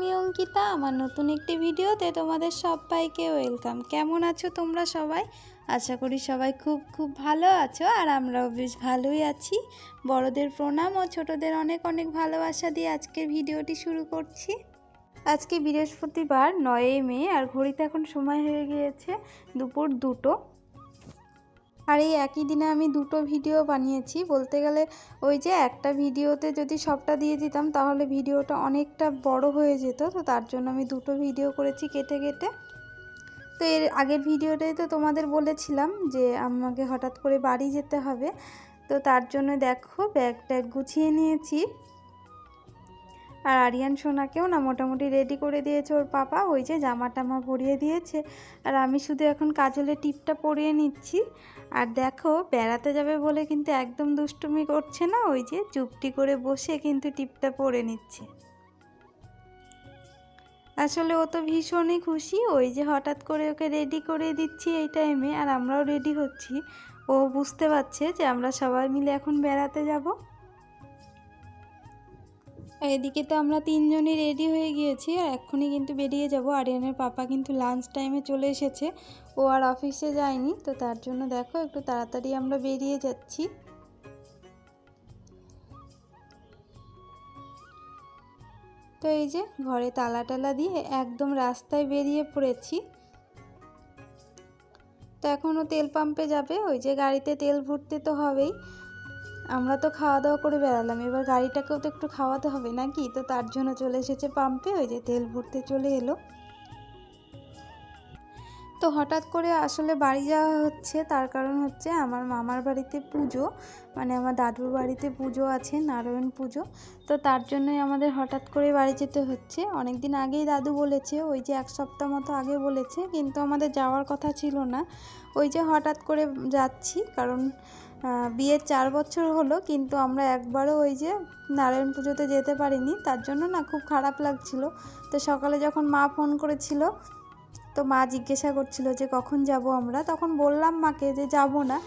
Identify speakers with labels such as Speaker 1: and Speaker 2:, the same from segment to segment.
Speaker 1: আমি অঙ্কিতা। আমার নতুন একটি ভিডিওতে তোমাদের সবাইকে ওয়েলকাম। কেমন আছো তোমরা সবাই? আশা করি সবাই খুব খুব ভালো আছো, আর আমরাও বেশ ভালোই আছি। বড়দের প্রণাম ও ছোটদের অনেক অনেক ভালোবাসা দিয়ে আজকের ভিডিওটি শুরু করছি। আজকে বৃহস্পতিবার 9 মে, আর ঘড়িতে এখন সময় হয়ে গিয়েছে দুপুর 2টো। আর এই একই দিনে আমি দুটো ভিডিও বানিয়েছি। বলতে গেলে ওই যে একটা ভিডিওতে যদি সবটা দিয়ে দিতাম তাহলে ভিডিওটা অনেকটা বড় হয়ে যেত, তো তার জন্য আমি দুটো ভিডিও করেছি কেটে কেটে। তো এর আগের ভিডিওটাই তো তোমাদের বলেছিলাম যে আমাকে হঠাৎ করে বাড়ি যেতে হবে, তো তার জন্য দেখো ব্যাগ ট্যাগ গুছিয়ে নিয়েছি। আর আরিয়ান সোনাকেও না মোটামুটি রেডি করে দিয়েছে ওর পাপা, ওই যে জামা টামা পরিয়ে দিয়েছে। আর আমি শুধু এখন কাজলের টিপটা পরিয়ে নিচ্ছি। আর দেখো বেড়াতে যাবে বলে কিন্তু একদম দুষ্টুমি করছে না, ওই যে চুপটি করে বসে কিন্তু টিপটা পরে নিচ্ছে। আসলে ও তো ভীষণই খুশি, ওই যে হঠাৎ করে ওকে রেডি করে দিচ্ছি এই টাইমে, আর আমরাও রেডি হচ্ছি। ও বুঝতে পারছে যে আমরা সবাই মিলে এখন বেড়াতে যাব। এদিকে তো আমরা তিনজনই রেডি হয়ে গিয়েছি, আর এক্ষুনি কিন্তু বেরিয়ে যাব। আরিয়ানের পাপা কিন্তু লাঞ্চ টাইমে চলে এসেছে, ও আর অফিসে যায়নি, তো তার জন্য দেখো একটু তাড়াতাড়ি আমরা বেরিয়ে যাচ্ছি। তো এই যে ঘরে তালা টালা দিয়ে একদম রাস্তায় বেরিয়ে পড়েছি। তো এখনও তেল পাম্পে যাবে, ওই যে গাড়িতে তেল ভরতে তো হবেই। আমরা তো খাওয়া দাওয়া করে বেড়ালাম, এবার গাড়িটাকেও তো একটু খাওয়াতে হবে নাকি, তো তার জন্য চলে এসেছে পাম্পে, ওই যে তেল ভরতে চলে এলো। তো হঠাৎ করে আসলে বাড়ি যাওয়া হচ্ছে, তার কারণ হচ্ছে আমার মামার বাড়িতে পুজো, মানে আমার দাদুর বাড়িতে পুজো আছে, নারায়ণ পুজো। তো তার জন্যই আমাদের হঠাৎ করে বাড়ি যেতে হচ্ছে। অনেক দিন আগেই দাদু বলেছে, ওই যে 1 সপ্তাহ মতো আগে বলেছে, কিন্তু আমাদের যাওয়ার কথা ছিল না। ওই যে হঠাৎ করে যাচ্ছি, কারণ বিয়ের 4 বছর হলো, কিন্তু আমরা একবারও ওই যে নারায়ণ পুজোতে যেতে পারিনি, তার জন্য না খুব খারাপ লাগছিল। তো সকালে যখন মা ফোন করেছিল, তো মা জিজ্ঞাসা করছিল যে কখন যাব আমরা, তখন বললাম মাকে যে যাব না,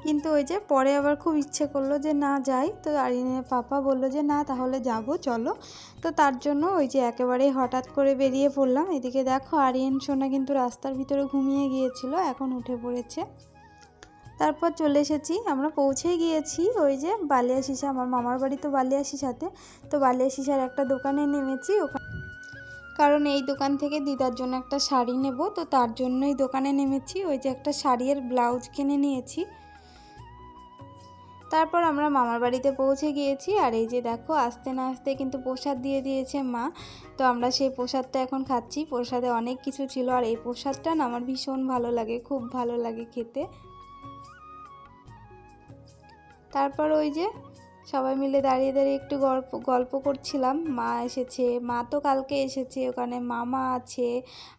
Speaker 1: কিন্তু ওই যে পরে আবার খুব ইচ্ছে করলো যে না যাই। তো আরিয়ানের পাপা বললো যে না তাহলে যাব চলো। তো তার জন্য ওই যে একেবারেই হঠাৎ করে বেরিয়ে পড়লাম। এদিকে দেখো আরিয়ান সোনা কিন্তু রাস্তার ভিতরে ঘুমিয়ে গিয়েছিল, এখন উঠে পড়েছে। তারপর চলে এসেছি, আমরা পৌঁছে গিয়েছি ওই যে বালিয়াশিসা, আমার মামার বাড়ি তো বালিয়াশিসাতে। তো বালিয়াশিসার একটা দোকানে নেমেছি, কারণ এই দোকান থেকে দিদার জন্য একটা শাড়ি নেব, তো তার জন্যই দোকানে নেমেছি। ওই যে একটা শাড়ির ব্লাউজ কিনে নিয়েছি। তারপর আমরা মামার বাড়িতে পৌঁছে গিয়েছি। আর এই যে দেখো আসতে না আসতে কিন্তু প্রসাদ দিয়ে দিয়েছে মা, তো আমরা সেই প্রসাদটা এখন খাচ্ছি। প্রসাদে অনেক কিছু ছিল, আর এই প্রসাদটা না আমার ভীষণ ভালো লাগে, খুব ভালো লাগে খেতে। তারপর ওই যে সবাই মিলে দাঁড়িয়ে দাঁড়িয়ে একটু গল্প করছিলাম। মা এসেছে, মা তো কালকে এসেছে, ওখানে মামা আছে,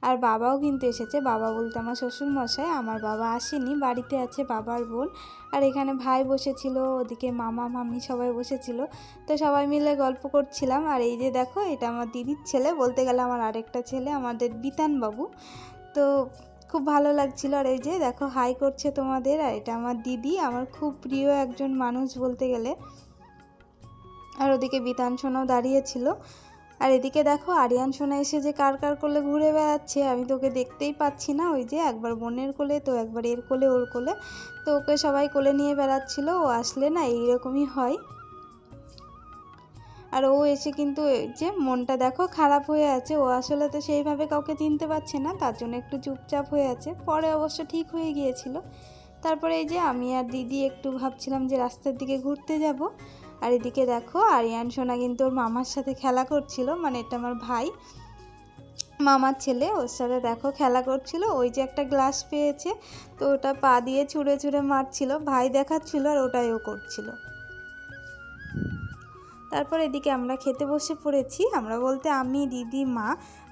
Speaker 1: আর বাবাও কিন্তু এসেছে। বাবা বলতে আমার শ্বশুরমশাই, আমার বাবা আসেনি, বাড়িতে আছে বাবার বোন। আর এখানে ভাই বসেছিল, ওদিকে মামা মামি সবাই বসেছিল। তো সবাই মিলে গল্প করছিলাম। আর এই যে দেখো এটা আমার দিদির ছেলে, বলতে গেলে আমার আরেকটা ছেলে, আমাদের বিতান বাবু। তো খুব ভালো লাগছিল। আর এই যে দেখো হাই করছে তোমাদের, আর এটা আমার দিদি, আমার খুব প্রিয় একজন মানুষ বলতে গেলে। আর ওদিকে বিতান সোনাও দাঁড়িয়েছিল। আর এদিকে দেখো আরিয়ান সোনা এসে যে কার কার কোলে ঘুরে বেড়াচ্ছে, আমি তোকে দেখতেই পাচ্ছি না। ওই যে একবার বোনের কোলে, তো একবার এর কোলে ওর কোলে, তো ওকে সবাই কোলে নিয়ে বেড়াচ্ছিল। ও আসলে না এইরকমই হয়। আর ও এসে কিন্তু যে মনটা দেখো খারাপ হয়ে আছে, ও আসলে তো সেইভাবে কাউকে চিনতে পারছে না, তার জন্য একটু চুপচাপ হয়ে আছে। পরে অবশ্য ঠিক হয়ে গিয়েছিল। তারপরে এই যে আমি আর দিদি একটু ভাবছিলাম যে রাস্তার দিকে ঘুরতে যাব। আর এদিকে দেখো আরিয়ান সোনা কিন্তু ওর মামার সাথে খেলা করছিল, মানে এটা আমার ভাই, মামার ছেলে, ওর সাথে দেখো খেলা করছিল। ওই যে একটা গ্লাস পেয়েছে, তো ওটা পা দিয়ে ছুঁড়ে ছুঁড়ে মারছিল, ভাই দেখাচ্ছিল, আর ওটাই ও করছিল। তারপর এদিকে আমরা খেতে বসে পড়েছি, আমরা বলতে আমি, দিদি, মা।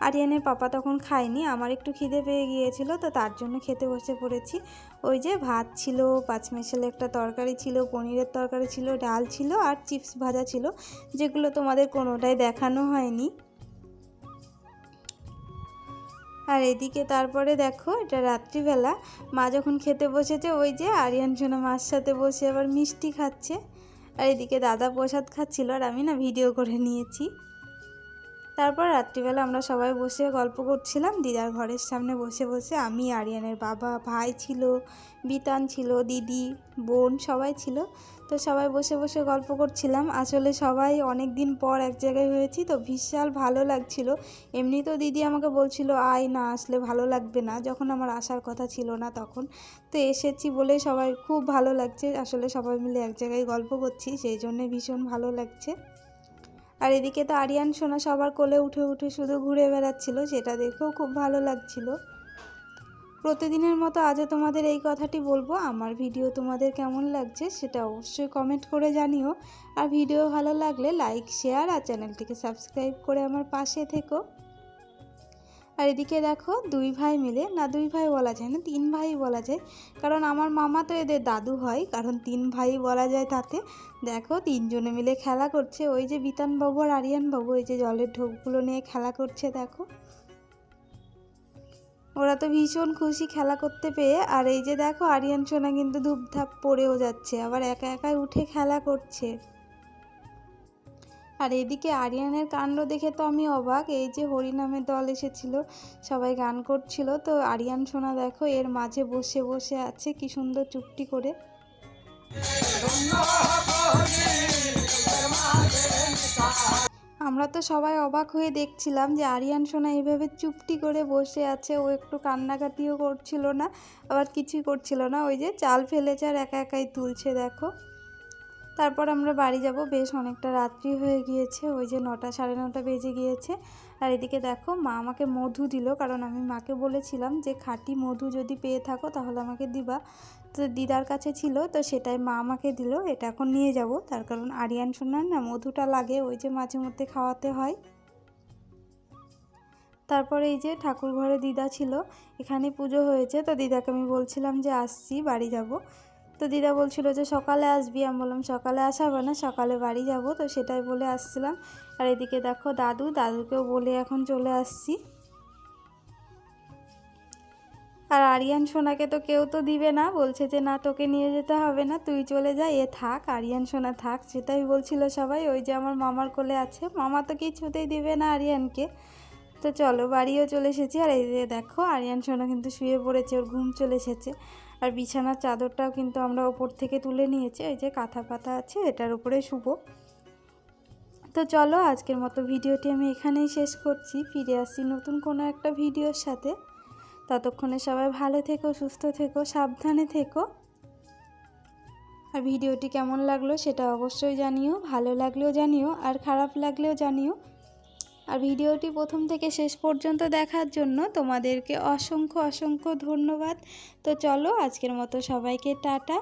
Speaker 1: আরিয়ানের পাপা তখন খায়নি, আমার একটু খিদে পেয়ে গিয়েছিল, তো তার জন্য খেতে বসে পড়েছি। ওই যে ভাত ছিল, পাঁচমেশালি একটা তরকারি ছিল, পনিরের তরকারি ছিল, ডাল ছিল, আর চিপস ভাজা ছিল, যেগুলো তোমাদের কোনোটাই দেখানো হয়নি। আর এদিকে তারপরে দেখো এটা রাত্রিবেলা, মা যখন খেতে বসেছে, ওই যে আরিয়ান সোনা মার সাথে বসে আবার মিষ্টি খাচ্ছে। আর এদিকে দাদা প্রসাদ খাচ্ছিল, আর আমি না ভিডিও করে নিয়েছি। তারপর রাত্রিবেলা আমরা সবাই বসে গল্প করছিলাম দিদার ঘরের সামনে বসে বসে। আমি, আরিয়ানের বাবা, ভাই ছিল, বিতান ছিল, দিদি, বোন সবাই ছিল। তো সবাই বসে বসে গল্প করছিলাম। আসলে সবাই অনেক দিন পর এক জায়গায় হয়েছি তো বিশাল ভালো লাগছিল। এমনি তো দিদি আমাকে বলছিল আয়, না আসলে ভালো লাগবে না, যখন আমার আসার কথা ছিল না তখন। তো এসেছি বলে সবাই খুব ভালো লাগছে। আসলে সবাই মিলে এক জায়গায় গল্প করছি, সেই জন্যে ভীষণ ভালো লাগছে। আর এদিকে তো আরিয়ান সোনা সবার কোলে উঠে উঠে শুধু ঘুরে বেড়াচ্ছিল, সেটা দেখেও খুব ভালো লাগছিল। প্রতিদিনের মতো আজও তোমাদের এই কথাটি বলবো, আমার ভিডিও তোমাদের কেমন লাগছে সেটা অবশ্যই কমেন্ট করে জানিও। আর ভিডিও ভালো লাগলে লাইক, শেয়ার আর চ্যানেলটিকে সাবস্ক্রাইব করে আমার পাশে থেকো। আর এদিকে দেখো দুই ভাই মিলে, না দুই ভাই বলা যায় না, তিন ভাই বলা যায়, কারণ আমার মামা তো এদের দাদু হয়, কারণ তিন ভাই বলা যায় তাতে। দেখো তিনজনে মিলে খেলা করছে। ওই যে বিতান বাবু আর আরিয়ান বাবু এই যে জলের ঢোকগুলো নিয়ে খেলা করছে দেখো। ওরা তো ভীষণ খুশি খেলা করতে পেয়ে। আর এই যে দেখো আরিয়ান সোনা কিন্তু ধূপধাপ পড়েও যাচ্ছে, আবার একা একাই উঠে খেলা করছে। আর এদিকে আরিয়ানের কাণ্ড দেখে তো আমি অবাক। এই যে হরিনামের দল এসেছিল, সবাই গান করছিল, তো আরিয়ান সোনা দেখো এর মাঝে বসে বসে আছে কি সুন্দর চুপটি করে। আমরা তো সবাই অবাক হয়ে দেখছিলাম যে আরিয়ান সোনা এইভাবে চুপটি করে বসে আছে। ও একটু কান্নাকাটিও করছিল না, আবার কিছুই করছিল না। ওই যে চাল ফেলেছে আর একা একাই তুলছে দেখো। তারপর আমরা বাড়ি যাব, বেশ অনেকটা রাত্রি হয়ে গিয়েছে, ওই যে 9টা সাড়ে 9টা বেজে গিয়েছে। আর এদিকে দেখো মা আমাকে মধু দিল, কারণ আমি মাকে বলেছিলাম যে খাঁটি মধু যদি পেয়ে থাকো তাহলে আমাকে দিবা। তো দিদার কাছে ছিল, তো সেটাই মা আমাকে দিল। এটা এখন নিয়ে যাব, তার কারণ আরিয়ান সোনার না মধুটা লাগে, ওই যে মাঝে মধ্যে খাওয়াতে হয়। তারপরে এই যে ঠাকুর ঘরে দিদা ছিল, এখানে পুজো হয়েছে, তো দিদাকে আমি বলছিলাম যে আসছি, বাড়ি যাব। তো দিদা বলছিল যে সকালে আসবি, আমি বললাম সকালে আসাবো না, সকালে বাড়ি যাব, তো সেটাই বলে আসছিলাম। আর এদিকে দেখো দাদুকেও বলে এখন চলে আসছি। আর আরিয়ান সোনাকে তো কেউ তো দিবে না, বলছে যে না তোকে নিয়ে যেতে হবে না, তুই চলে যা, এ থাক, আরিয়ান সোনা থাক, সেটাই বলছিল সবাই। ওই যে আমার মামার কোলে আছে, মামা তো কিছুতেই দিবে না আরিয়ানকে। তো চলো বাড়িও চলে এসেছি। আর এই যে দেখো আরিয়ান সোনা কিন্তু শুয়ে পড়েছে, ওর ঘুম চলে এসেছে। আর বিছানার চাদরটাও কিন্তু আমরা ওপর থেকে তুলে নিয়েছি, এই যে কাঁথা পাতা আছে এটার উপরে শুবো। তো চলো আজকের মতো ভিডিওটি আমি এখানেই শেষ করছি, ফিরে আসছি নতুন কোনো একটা ভিডিওর সাথে। ততক্ষণে সবাই ভালো থেকো, সুস্থ থেকো, সাবধানে থেকো। আর ভিডিওটি কেমন লাগলো সেটা অবশ্যই জানিও, ভালো লাগলেও জানিও আর খারাপ লাগলেও জানিও। আর ভিডিওটি প্রথম থেকে শেষ পর্যন্ত দেখার জন্য তোমাদেরকে অসংখ্য অসংখ্য ধন্যবাদ। তো চলো আজকের মতো সবাইকে টাটা।